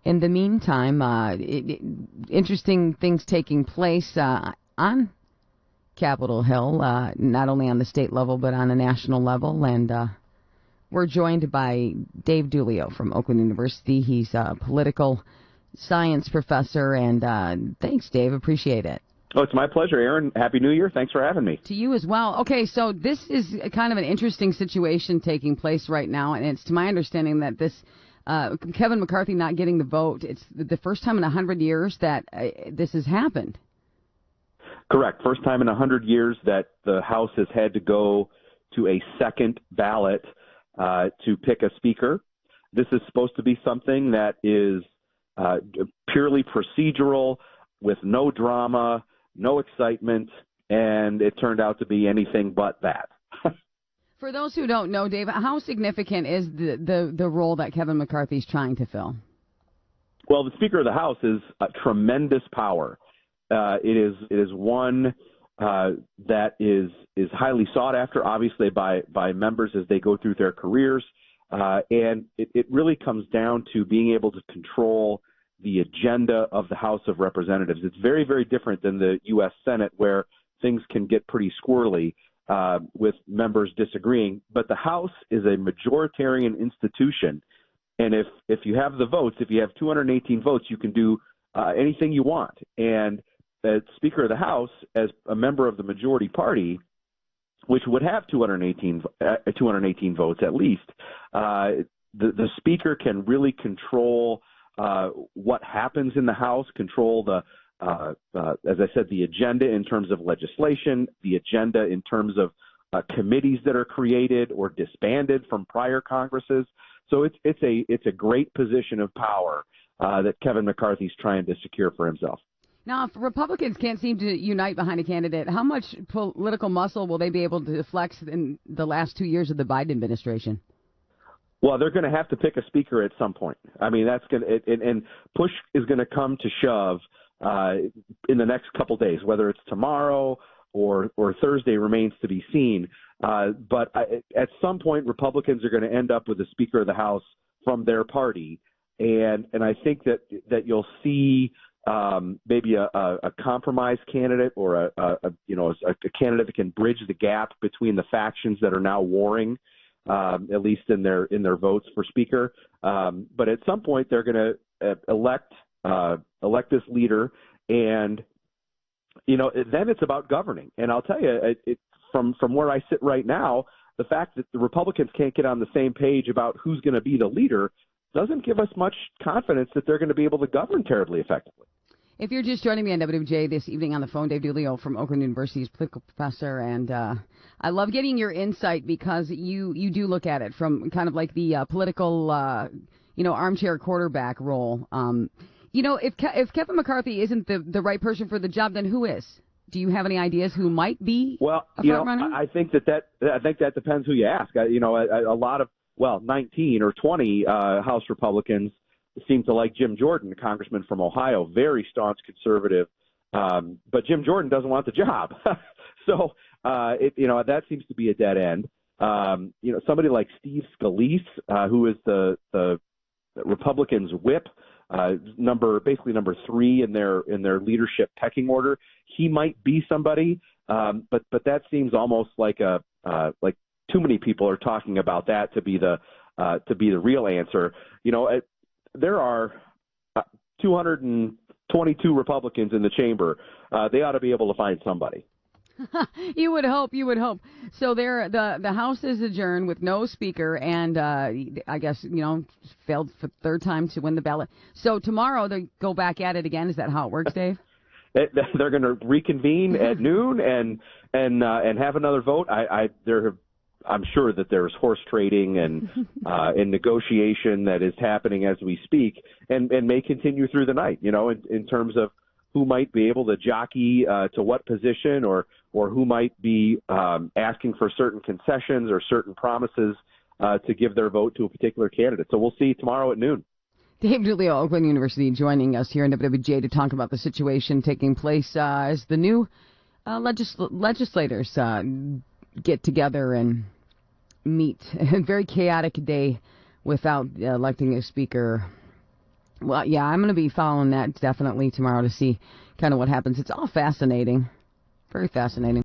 In the meantime, interesting things taking place on Capitol Hill, not only on the state level but on a national level. And we're joined by Dave Dulio from Oakland University. He's a political science professor. And thanks, Dave. Appreciate it. Oh, it's my pleasure, Aaron. Happy New Year. Thanks for having me. To you as well. Okay, so this is kind of an interesting situation taking place right now, and it's to my understanding that this Kevin McCarthy not getting the vote, it's the first time in 100 years that this has happened. Correct. First time in 100 years that the House has had to go to a second ballot to pick a speaker. This is supposed to be something that is purely procedural, with no drama, no excitement, and it turned out to be anything but that. For those who don't know, Dave, how significant is the role that Kevin McCarthy's trying to fill? Well, the Speaker of the House is a tremendous power. It is one that is highly sought after, obviously, by members as they go through their careers, and it really comes down to being able to control the agenda of the House of Representatives. It's very, very different than the U.S. Senate, where things can get pretty squirrely with members disagreeing. But the House is a majoritarian institution, and if you have the votes, if you have 218 votes, you can do anything you want. And the Speaker of the House, as a member of the majority party, which would have 218 votes at least, the Speaker can really control what happens in the House, control as I said, the agenda in terms of legislation, the agenda in terms of committees that are created or disbanded from prior Congresses. So it's a great position of power that Kevin McCarthy's trying to secure for himself. Now, if Republicans can't seem to unite behind a candidate, how much political muscle will they be able to flex in the last 2 years of the Biden administration? Well, they're going to have to pick a speaker at some point. I mean, that's going to, and push is going to come to shove in the next couple days, whether it's tomorrow or Thursday remains to be seen. But at some point, Republicans are going to end up with a Speaker of the House from their party, and I think that you'll see maybe a compromise candidate or a candidate that can bridge the gap between the factions that are now warring. At least in their votes for speaker. But at some point, they're going to elect this leader, and then it's about governing. And I'll tell you, from where I sit right now, the fact that the Republicans can't get on the same page about who's going to be the leader doesn't give us much confidence that they're going to be able to govern terribly effectively. If you're just joining me on WWJ this evening on the phone, Dave Dulio from Oakland University's political professor, and I love getting your insight because you do look at it from kind of like the political, armchair quarterback role. If Kevin McCarthy isn't the right person for the job, then who is? Do you have any ideas who might be? Well, a front runner? I think that depends who you ask. A lot of 19 or 20 House Republicans seem to like Jim Jordan, a congressman from Ohio, very staunch conservative. But Jim Jordan doesn't want the job. So, that seems to be a dead end. Somebody like Steve Scalise, who is the Republicans' whip, number 3 in their leadership pecking order. He might be somebody, but that seems almost like like too many people are talking about that to be the real answer. There are 222 Republicans in the chamber. They ought to be able to find somebody. You would hope. So the House is adjourned with no speaker, and I guess failed for the third time to win the ballot. So tomorrow they go back at it again. Is that how it works, Dave? They're going to reconvene at noon and have another vote. I'm sure that there's horse trading and negotiation that is happening as we speak, and may continue through the night. In terms of who might be able to jockey to what position, or who might be asking for certain concessions or certain promises to give their vote to a particular candidate. So we'll see tomorrow at noon. Dave Dulio, Oakland University, joining us here in WWJ to talk about the situation taking place as the new legislators get together and meet. A very chaotic day without electing a speaker. Well, yeah, I'm going to be following that definitely tomorrow to see kind of what happens. It's all fascinating, very fascinating.